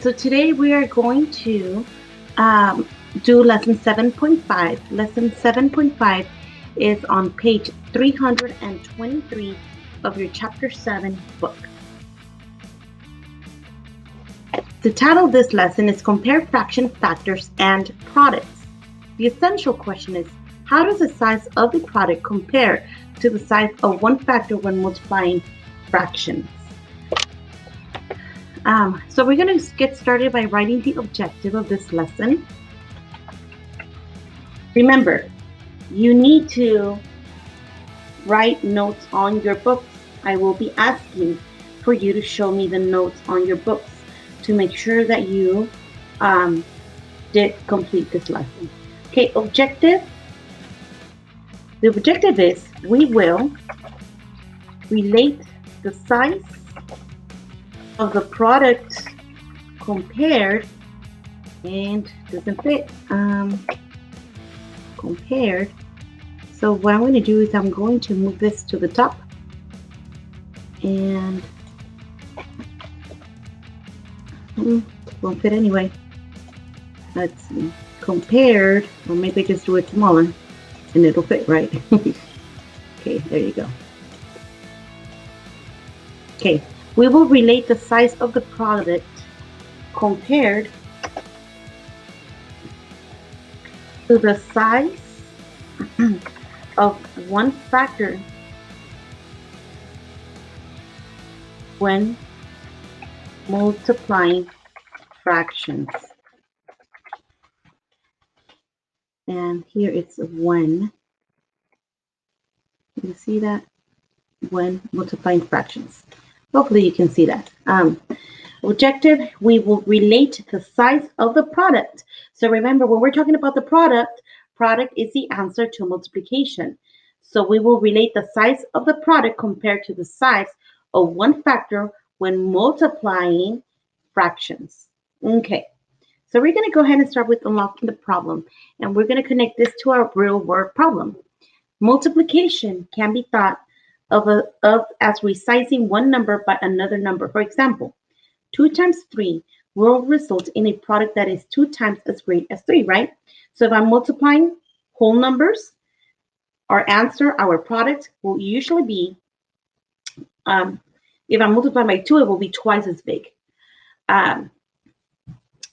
So today we are going to do lesson 7.5. Lesson 7.5 is on page 323 of your chapter 7 book. The title of this lesson is Compare Fraction Factors and Products. The essential question is, how does the size of the product compare to the size of one factor when multiplying fractions? So we're going to get started by writing the objective of this lesson. Remember, you need to write notes on your books. I will be asking for you to show me the notes on your books to make sure that you did complete this lesson. Okay, objective. The objective is we will relate the size of the product compared, and doesn't fit, compared. So what I'm going to do is I'm going to move this to the top, and won't fit anyway. Let's see, compared, or maybe just do it smaller and it'll fit, right? Okay, there you go. Okay, we will relate the size of the product compared to the size of one factor when multiplying fractions. And here it's when. You see that? When multiplying fractions. Hopefully you can see that. Objective, we will relate the size of the product. So remember, when we're talking about the product is the answer to multiplication. So we will relate the size of the product compared to the size of one factor when multiplying fractions. Okay, so we're going to go ahead and start with unlocking the problem. And we're going to connect this to our real world problem. Multiplication can be thought of as resizing one number by another number. For example, 2 times 3 will result in a product that is 2 times as great as 3, right? So if I'm multiplying whole numbers, our answer, our product will usually be, if I multiply by 2, it will be twice as big.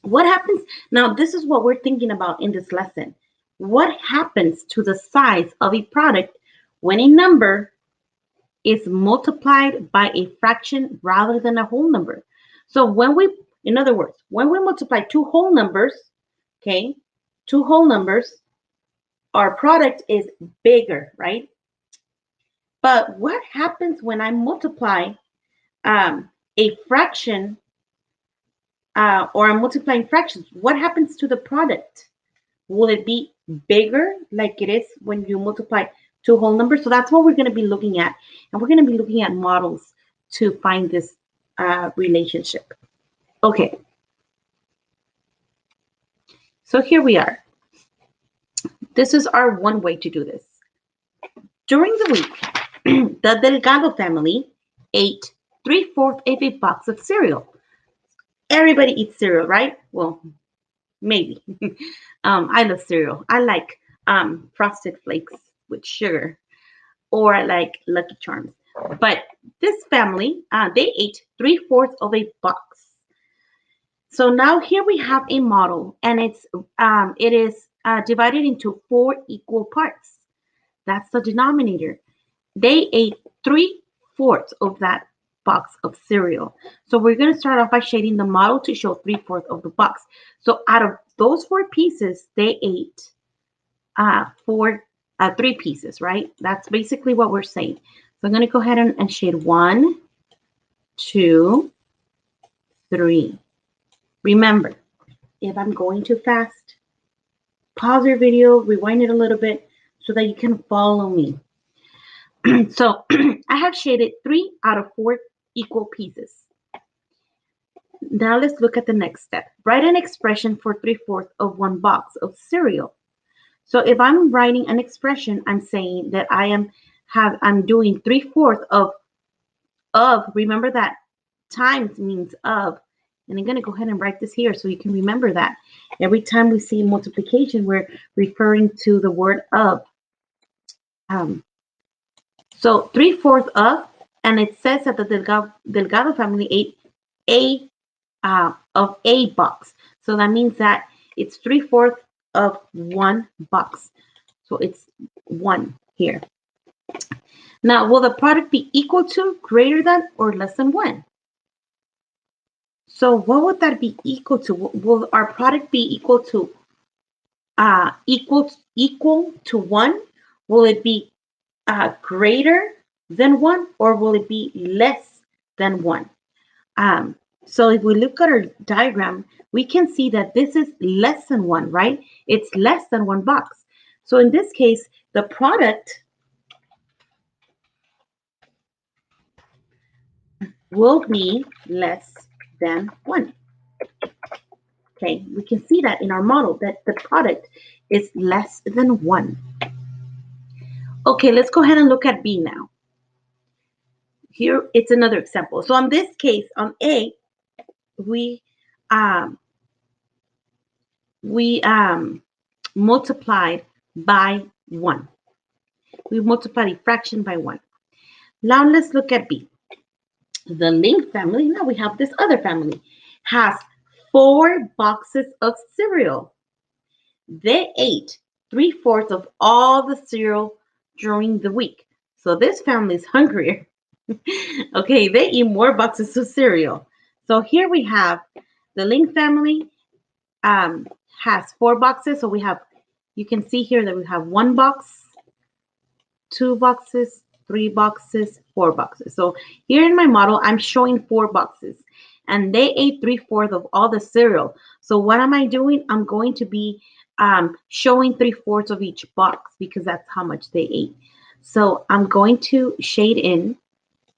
What happens? Now, this is what we're thinking about in this lesson. What happens to the size of a product when a number is multiplied by a fraction rather than a whole number? So when we, in other words, when we multiply two whole numbers, okay, two whole numbers, our product is bigger, right? But what happens when I multiply a fraction, or I'm multiplying fractions? What happens to the product? Will it be bigger like it is when you multiply two whole numbers? So that's what we're going to be looking at. And we're going to be looking at models to find this relationship. Okay. So here we are. This is our one way to do this. During the week, the Delgado family ate 3/4 of a box of cereal. Everybody eats cereal, right? Well, maybe. I love cereal. I like Frosted Flakes with sugar, or I like Lucky Charms. But this family, they ate 3/4 of a box. So now here we have a model, and it is divided into 4 equal parts. That's the denominator. They ate 3/4 of that box of cereal. So we're going to start off by shading the model to show 3/4 of the box. So out of those 4 pieces, they ate 3 pieces, right? That's basically what we're saying. So I'm going to go ahead and shade 1, 2, 3. Remember, if I'm going too fast, pause your video, rewind it a little bit so that you can follow me. So I have shaded 3 out of 4 equal pieces. Now let's look at the next step. Write an expression for 3/4 of one box of cereal. So if I'm writing an expression, I'm saying that I'm doing 3/4 of, remember that times means of, And I'm going to go ahead and write this here so you can remember that. Every time we see multiplication, we're referring to the word of. So 3/4 of, and it says that the Delgado family ate of a box. So that means that it's 3/4 of one box. So it's 1 here. Now, will the product be equal to, greater than, or less than 1? So what would that be equal to? Will our product be equal to equal to 1? Will it be greater than 1, or will it be less than 1? So if we look at our diagram, we can see that this is less than 1, right? It's less than 1 box. So in this case, the product will be less than 1. Okay, we can see that in our model that the product is less than 1. Okay, let's go ahead and look at B now. Here, it's another example. So on this case, on A, we multiplied by 1. We multiplied a fraction by 1. Now let's look at B. The Link family, now we have this other family, has 4 boxes of cereal. They ate 3/4 of all the cereal during the week. So this family is hungrier. Okay, they eat more boxes of cereal. So here we have the Link family has 4 boxes. So we have, you can see here that we have 1 box, 2 boxes, 3 boxes, 4 boxes. So here in my model, I'm showing 4 boxes, and they ate 3/4 of all the cereal. So what am I doing? I'm going to be showing 3/4 of each box because that's how much they ate. So I'm going to shade in.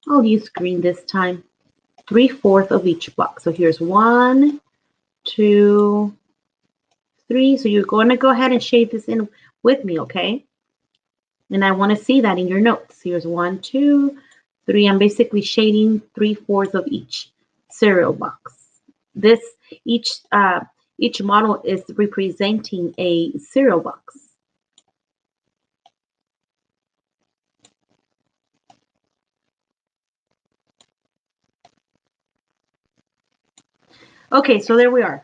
I'll use green this time. 3/4 of each box. So here's 1, 2, 3. So you're going to go ahead and shade this in with me, okay? And I want to see that in your notes. Here's 1, 2, 3. I'm basically shading 3/4 of each cereal box. This each model is representing a cereal box. Okay, so there we are.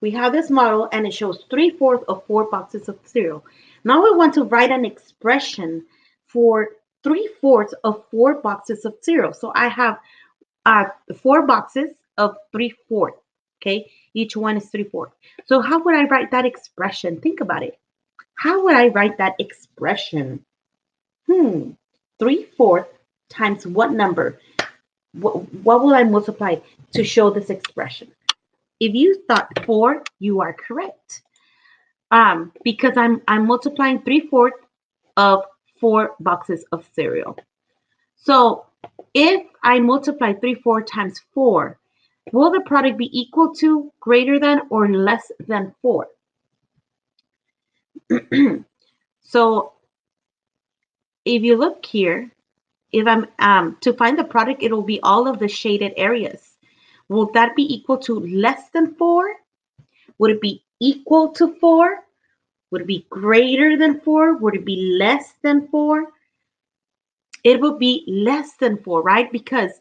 We have this model and it shows 3/4 of 4 boxes of cereal. Now we want to write an expression for 3/4 of 4 boxes of cereal. So I have 4 boxes of 3/4. Okay, each one is 3/4. So how would I write that expression? Think about it. How would I write that expression? 3/4 times what number? What will I multiply to show this expression? If you thought 4, you are correct. Because I'm multiplying 3/4 of 4 boxes of cereal. So if I multiply 3/4 times 4, will the product be equal to, greater than, or less than 4? So if you look here, if I'm to find the product, it'll be all of the shaded areas. Will that be equal to less than 4? Would it be equal to 4? Would it be greater than 4? Would it be less than 4? It would be less than 4, right? Because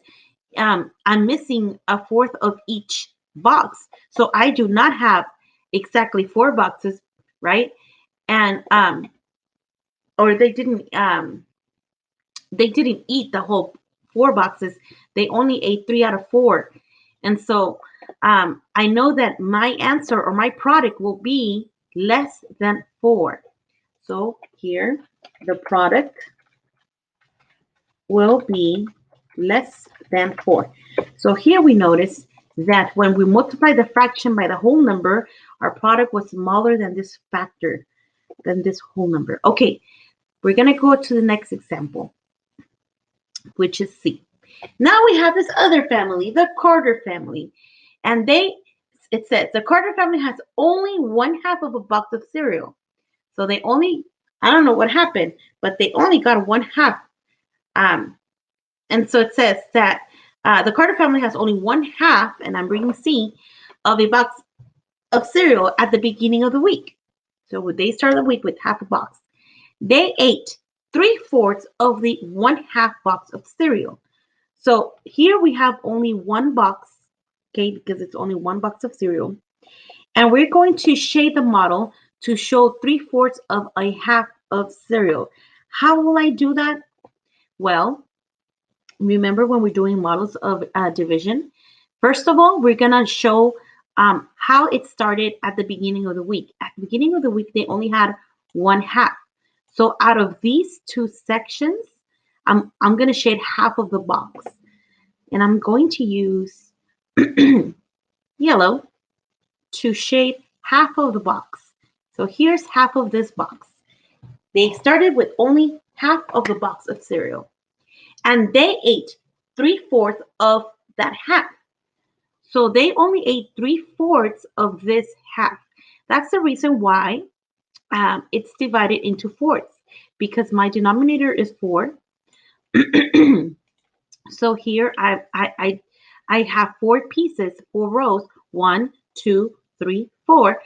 I'm missing 1/4 of each box. So I do not have exactly 4 boxes, right? And or they didn't eat the whole 4 boxes. They only ate 3 out of 4. And so I know that my answer or my product will be less than 4. So here, the product will be less than 4. So here we notice that when we multiply the fraction by the whole number, our product was smaller than this factor, than this whole number. Okay, we're going to go to the next example, which is C. Now we have this other family, the Carter family. And it says the Carter family has only 1/2 of a box of cereal. So they only, I don't know what happened, but they only got 1/2. And so it says that the Carter family has only 1/2, and I'm reading C, of a box of cereal at the beginning of the week. So they started the week with half a box. They ate 3/4 of the 1/2 box of cereal. So here we have only one box, okay, because it's only one box of cereal. And we're going to shade the model to show 3/4 of a half of cereal. How will I do that? Well, remember when we're doing models of division, first of all, we're going to show how it started at the beginning of the week. At the beginning of the week, they only had 1/2. So out of these two sections, I'm going to shade half of the box. And I'm going to use yellow to shade half of the box. So here's half of this box. They started with only half of the box of cereal. And they ate 3/4 of that half. So they only ate 3/4 of this half. That's the reason why it's divided into fourths, because my denominator is 4. So here I have 4 pieces, 4 rows, 1, 2, 3, 4.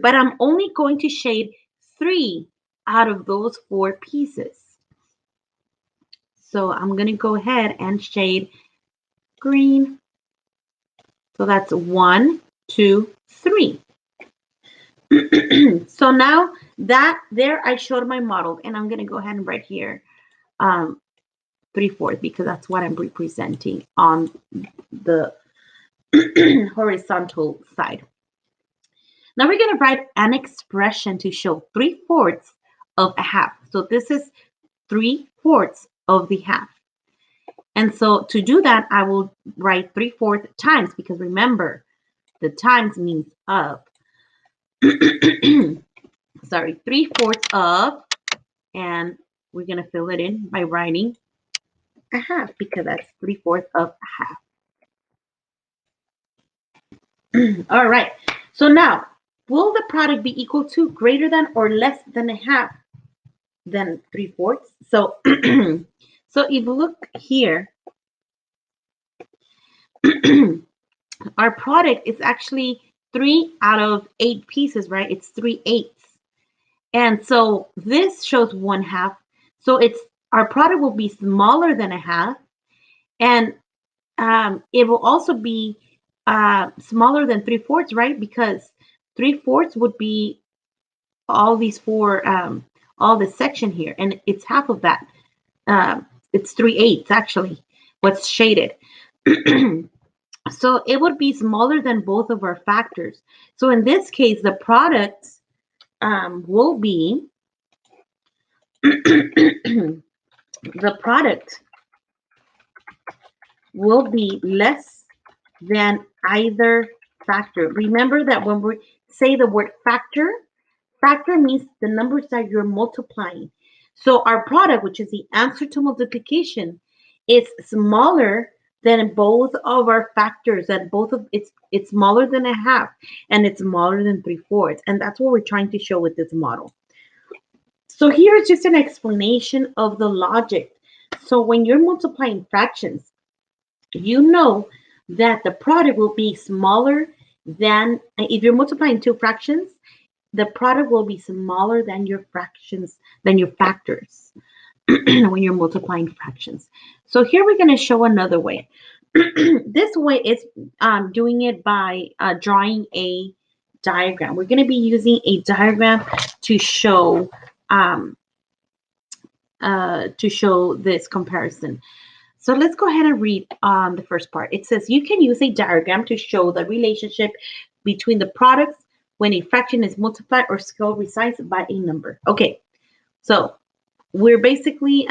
But I'm only going to shade 3 out of those 4 pieces. So I'm going to go ahead and shade green. So that's 1, 2, 3. So now that there I showed my model, and I'm going to go ahead and write here 3/4, because that's what I'm representing on the horizontal side. Now we're going to write an expression to show 3/4 of a half. So this is 3/4 of the half. And so to do that, I will write 3/4 times, because remember, the times means of. Sorry, 3/4 of, and we're going to fill it in by writing a half, because that's 3/4 of a half. All right. So now, will the product be equal to, greater than, or less than a half than 3/4? So, so if you look here, our product is actually 3 out of 8 pieces, right? It's 3/8. And so this shows 1/2. So our product will be smaller than a half, and it will also be smaller than 3/4, right? Because 3/4 would be all these 4, all this section here, and it's half of that. It's 3/8 actually, what's shaded. So it would be smaller than both of our factors. So in this case, the product will be the product will be less than either factor. Remember that when we say the word factor, factor means the numbers that you're multiplying. So our product, which is the answer to multiplication, is smaller than both of our factors. That both of it's smaller than a half, and it's smaller than 3/4, and that's what we're trying to show with this model. So here is just an explanation of the logic. So when you're multiplying fractions, you know that the product will be smaller than, if you're multiplying 2 fractions, the product will be smaller than your fractions, than your factors when you're multiplying fractions. So here we're going to show another way. This way is doing it by drawing a diagram. We're going to be using a diagram to show this comparison. So let's go ahead and read the first part. It says, you can use a diagram to show the relationship between the products when a fraction is multiplied or scaled resized by a number. Okay, so we're basically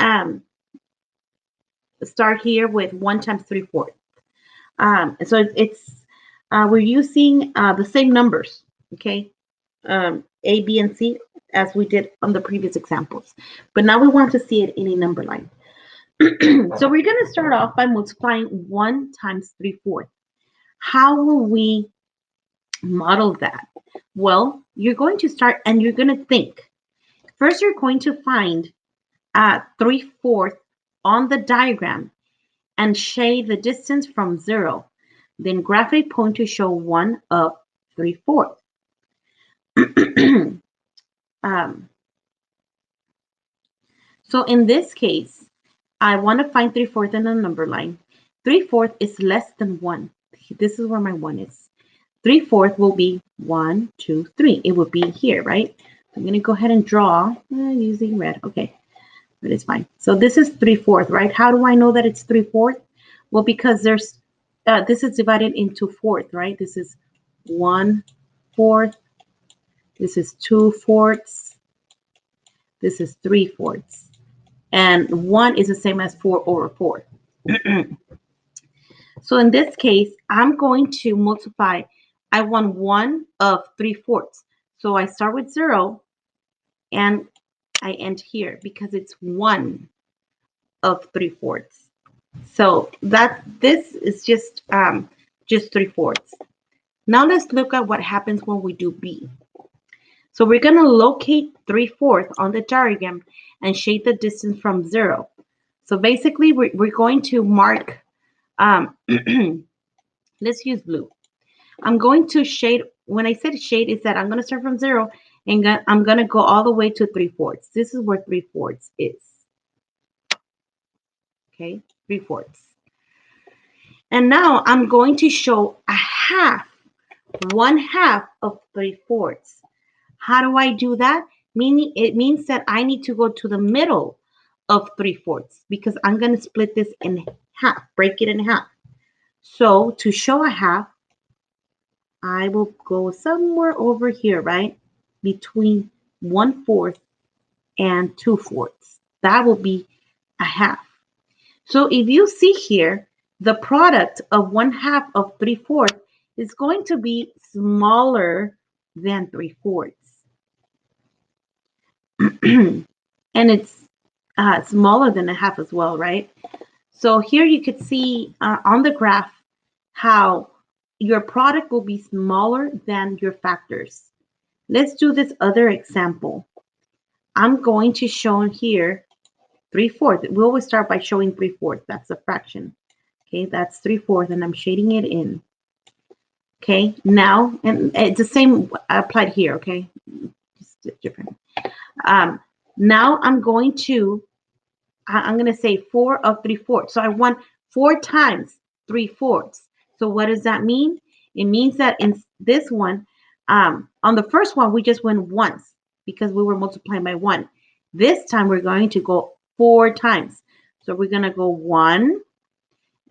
start here with 1 times 3/4. So we're using the same numbers, okay, A, B, and C, as we did on the previous examples. But now we want to see it in a number line. So we're going to start off by multiplying 1 times 3/4. How will we model that? Well, you're going to start and you're going to think. First, you're going to find 3/4 on the diagram, and shade the distance from 0. Then graph a point to show 1 of 3/4. um, so in this case, I want to find 3/4 in a number line. 3/4 is less than 1. This is where my 1 is. 3/4 will be 1, 2, 3. It would be here, right? I'm going to go ahead and draw using red. Okay, but it's fine. So this is 3/4, right? How do I know that it's 3/4? Well, because this is divided into fourth, right? This is 1/4. This is 2/4. This is 3/4. And 1 is the same as 4/4. So in this case, I'm going to multiply. I want 1 of 3/4. So I start with 0 and I end here because it's 1 of 3/4. So this is just 3/4. Now let's look at what happens when we do B. So we're going to locate 3/4 on the diagram and shade the distance from 0. So basically, we're going to mark, let's use blue. I'm going to shade, when I said shade, is that I'm going to start from 0 and I'm going to go all the way to 3/4. This is where 3/4 is. Okay, 3/4. And now I'm going to show a half, 1/2 of 3/4. How do I do that? Meaning it means that I need to go to the middle of 3/4 because I'm going to split this in half, break it in half. So to show a half, I will go somewhere over here, right? Between 1/4 and 2/4. That will be a half. So if you see here, the product of 1/2 of 3/4 is going to be smaller than 3/4. And it's smaller than a half as well, right? So here you could see on the graph how your product will be smaller than your factors. Let's do this other example. I'm going to show here 3/4. We always start by showing 3/4. That's a fraction. Okay, that's 3/4, and I'm shading it in. Okay, now, and it's the same applied here, okay? Just different. Now I'm going to say 4 of 3/4. So I want 4 times 3/4. So what does that mean? It means that in this one, on the first one, we just went once because we were multiplying by 1. This time we're going to go 4 times. So we're going to go 1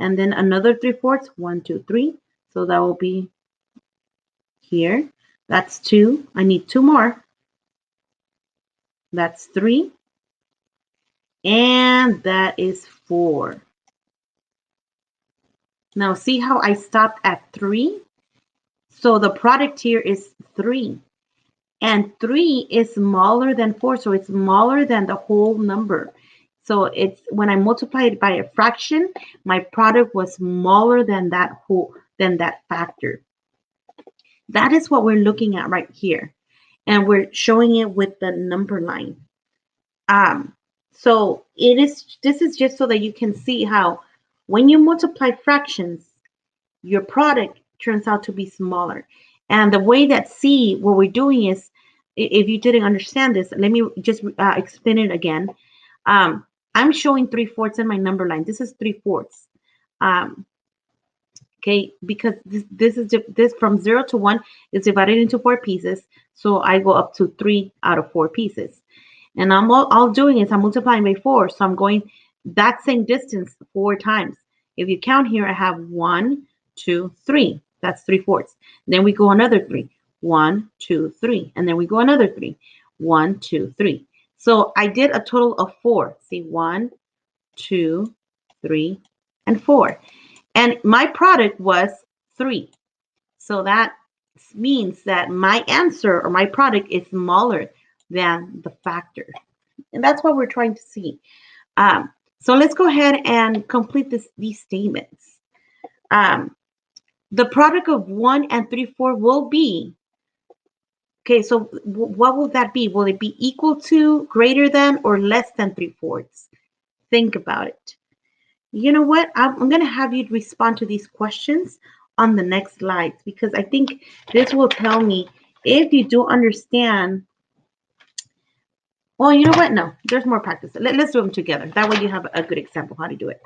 and then another 3/4. 1, 2, 3. So that will be here. That's 2. I need 2 more. That's 3. And that is 4. Now see how I stopped at 3? So the product here is 3. And 3 is smaller than 4, so it's smaller than the whole number. So it's when I multiply it by a fraction, my product was smaller than that factor. That is what we're looking at right here. And we're showing it with the number line. So this is just so that you can see how when you multiply fractions, your product turns out to be smaller. And the way that what we're doing is, if you didn't understand this, let me just explain it again. I'm showing 3/4 in my number line. This is 3/4. Okay, because this from 0 to 1 is divided into 4 pieces. So I go up to 3 out of 4 pieces. And I'm all doing is I'm multiplying by 4. So I'm going that same distance 4 times. If you count here, I have 1, 2, 3. That's 3/4. Then we go another 3. 1, 2, 3. And then we go another 3. 1, 2, 3. So I did a total of 4. See, 1, 2, 3, and 4. And my product was 3. So that means that my answer or my product is smaller than the factor. And that's what we're trying to see. So let's go ahead and complete these statements. The product of 1 and 3/4 will be, okay, so what will that be? Will it be equal to, greater than, or less than 3/4? Think about it. You know what? I'm going to have you respond to these questions on the next slides because I think this will tell me if you do understand. Well, you know what? No, there's more practice. Let's do them together. That way you have a good example how to do it.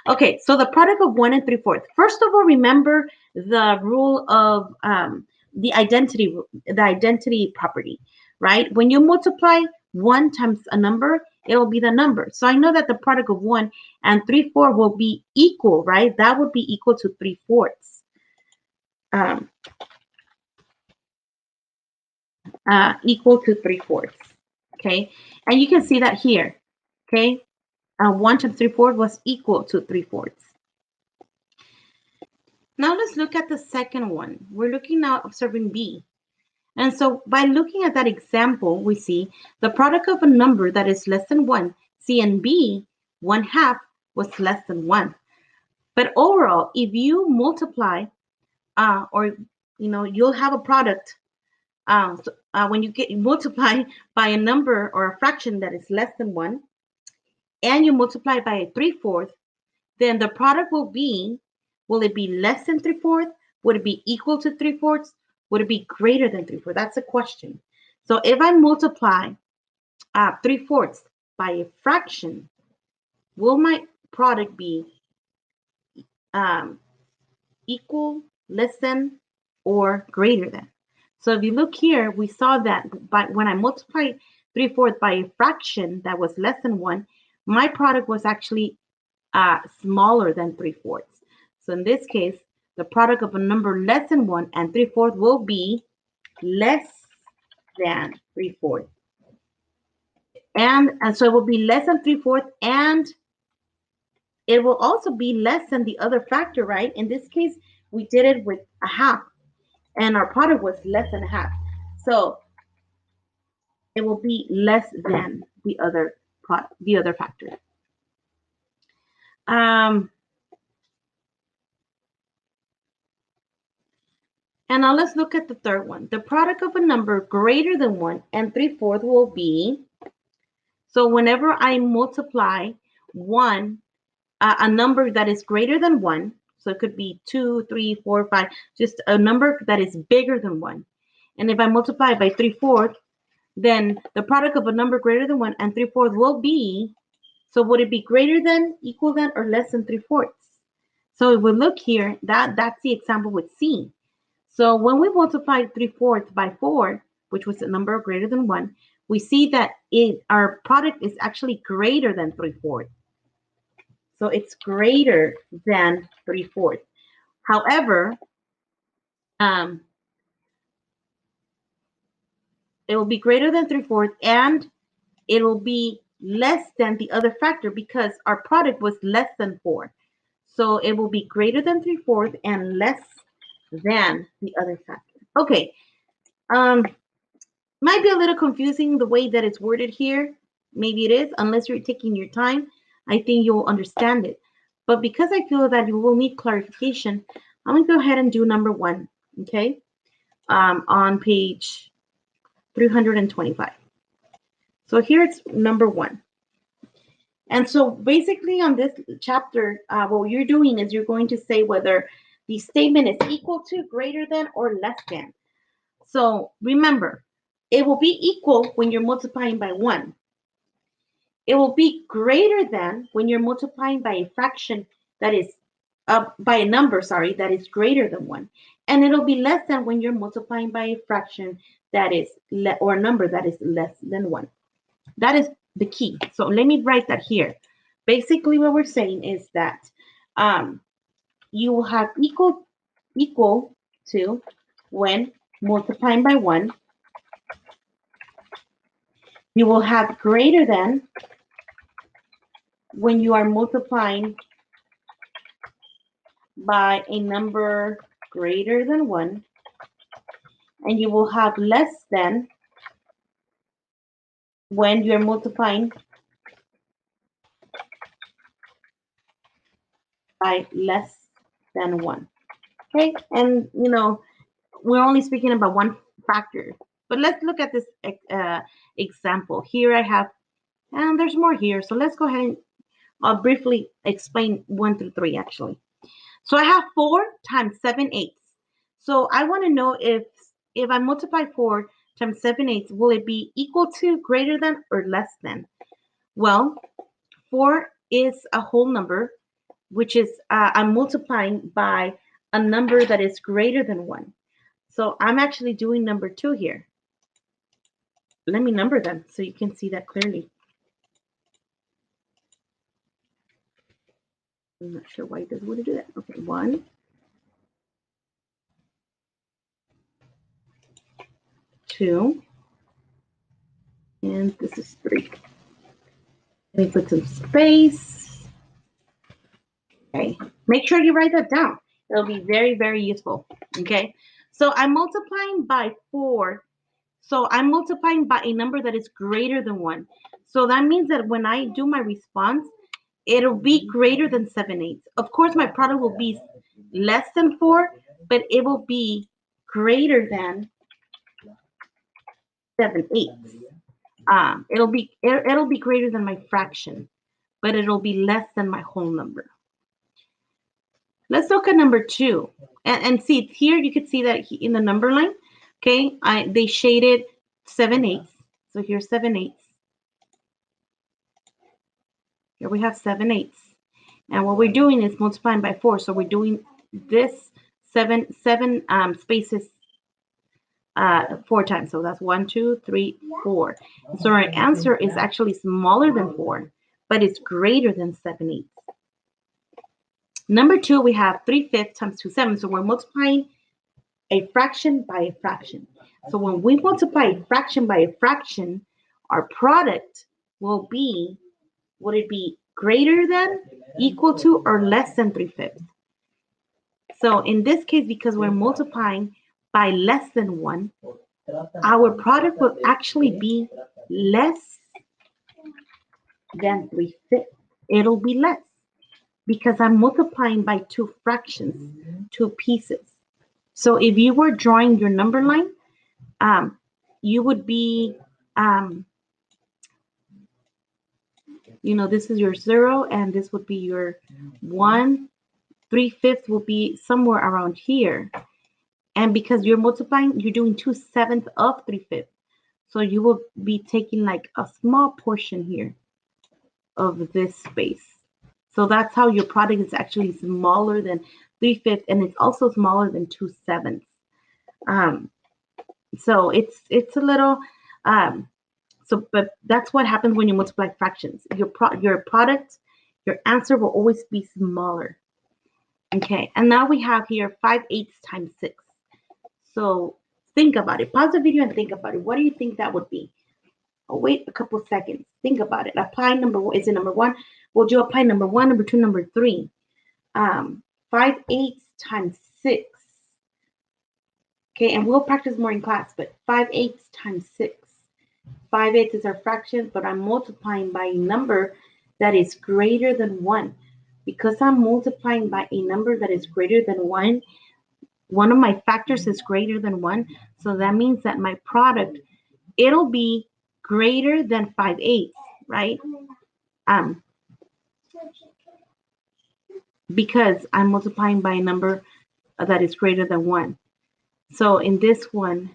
Okay, so the product of 1 and 3/4. First of all, remember the rule of the identity property, right? When you multiply 1 times a number, it will be the number. So I know that the product of 1 and 3/4 will be equal, right? That would be equal to 3/4. Um, Equal to 3/4. Okay, and you can see that here. Okay, 1 times 3/4 was equal to 3/4. Now let's look at the second one. We're looking now observing B. And so by looking at that example, we see the product of a number that is less than 1, C and B, 1/2 was less than 1. But overall, if you multiply, or you'll have a product. When you multiply by a number or a fraction that is less than 1, and you multiply by a 3/4, then the product will it be less than 3/4? Would it be equal to 3/4? Would it be greater than 3/4? That's a question. So if I multiply 3/4 by a fraction, will my product be um, equal, less than, or greater than? So if you look here, we saw that when I multiplied 3/4 by a fraction that was less than 1, my product was actually smaller than 3/4. So in this case, the product of a number less than 1 and 3/4 will be less than 3/4. And so it will be less than 3/4, and it will also be less than the other factor, right? In this case, we did it with a half, and our product was less than a half. So it will be less than the other product, the other factor. Um, And now let's look at the third one. The product of a number greater than 1 and 3/4 will be, so whenever I multiply a number that is greater than 1, so it could be 2, 3, 4, 5, just a number that is bigger than 1. And if I multiply by 3/4, then the product of a number greater than 1 and 3/4 will be, so would it be greater than, equal than, or less than 3/4? So if we look here, that's the example with C. So when we multiply 3/4 by 4, which was a number greater than 1, we see that our product is actually greater than 3/4. So it's greater than 3/4. However, um, it will be greater than 3/4, and it will be less than the other factor because our product was less than 4. So it will be greater than 3/4 and less than the other factor. Okay. Might be a little confusing the way that it's worded here. Maybe it is, unless you're taking your time. I think you'll understand it. But because I feel that you will need clarification, I'm going to go ahead and do number 1, okay? On page 325. So here it's number 1. And so basically on this chapter, what you're doing is you're going to say whether the statement is equal to, greater than, or less than. So remember, it will be equal when you're multiplying by 1. It will be greater than when you're multiplying by a fraction that is by a number, sorry, that is greater than 1. And it'll be less than when you're multiplying by a fraction that is or a number that is less than 1. That is the key. So let me write that here. Basically, what we're saying is that you will have equal to when multiplying by 1. You will have greater than when you are multiplying by a number greater than 1, and you will have less than when you're multiplying by less than 1. Okay, and we're only speaking about one factor, but let's look at this example. Here I have, and there's more here, so let's go ahead and I'll briefly explain 1 through 3 actually. So I have 4 times 7/8. So I want to know if I multiply 4 times 7/8, will it be equal to, greater than, or less than? Well, 4 is a whole number, which is I'm multiplying by a number that is greater than 1. So I'm actually doing number 2 here. Let me number them so you can see that clearly. I'm not sure why it doesn't want to do that. Okay, 1, 2, and this is 3. Let me put some space. Okay, make sure you write that down. It'll be very, very useful. Okay, so I'm multiplying by 4. So I'm multiplying by a number that is greater than 1. So that means that when I do my response, it'll be greater than 7/8. Of course, my product will be less than 4, but it will be greater than 7/8. It'll be greater than my fraction, but it'll be less than my whole number. Let's look at number 2 and see here. You can see that in the number line, okay, they shaded 7/8. So here's 7/8. Here we have 7/8. And what we're doing is multiplying by 4. So we're doing this seven spaces 4 times. So that's 1, 2, 3, 4. So our answer is actually smaller than 4, but it's greater than 7/8. Number 2, we have 3/5 times 2/7. So we're multiplying a fraction by a fraction. So when we multiply a fraction by a fraction, our product will be, would it be greater than, equal to, or less than 3/5? So in this case, because we're multiplying by less than 1, our product will actually be less than 3/5. It'll be less because I'm multiplying by 2 fractions, 2 pieces. So if you were drawing your number line, you would be, this is your 0, and this would be your 1. 3/5 will be somewhere around here. And because you're multiplying, you're doing 2/7 of 3/5. So you will be taking like a small portion here of this space. So that's how your product is actually smaller than 3/5, and it's also smaller than 2/7. So it's a little, but that's what happens when you multiply fractions. Your product, your answer will always be smaller. Okay, and now we have here 5/8 times 6. So think about it. Pause the video and think about it. What do you think that would be? Oh, wait a couple seconds. Think about it. Apply number one. Is it number 1? Would you apply number 1, number 2, number 3? 5/8 times 6. Okay, and we'll practice more in class, but 5/8 times 6. 5/8 is our fraction, but I'm multiplying by a number that is greater than 1. Because I'm multiplying by a number that is greater than 1, one of my factors is greater than 1. So that means that my product, it'll be greater than 5/8, right? Because I'm multiplying by a number that is greater than 1. So in this one,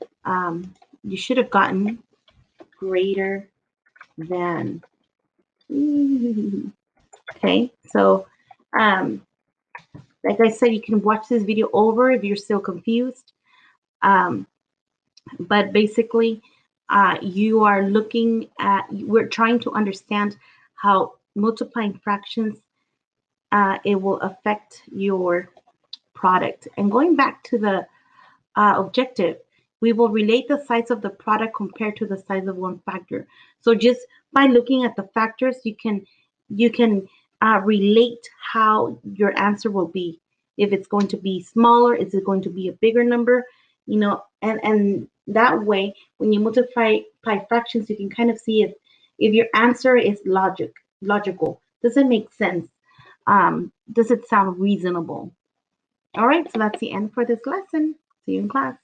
you should have gotten greater than. Okay, so like I said, you can watch this video over if you're still confused. But basically, you are looking at, we're trying to understand how multiplying fractions, it will affect your product. And going back to the objective, we will relate the size of the product compared to the size of one factor. So just by looking at the factors, you can relate how your answer will be. If it's going to be smaller, is it going to be a bigger number? And that way, when you multiply by fractions, you can kind of see if your answer is logical. Does it make sense? Does it sound reasonable? All right, so that's the end for this lesson. See you in class.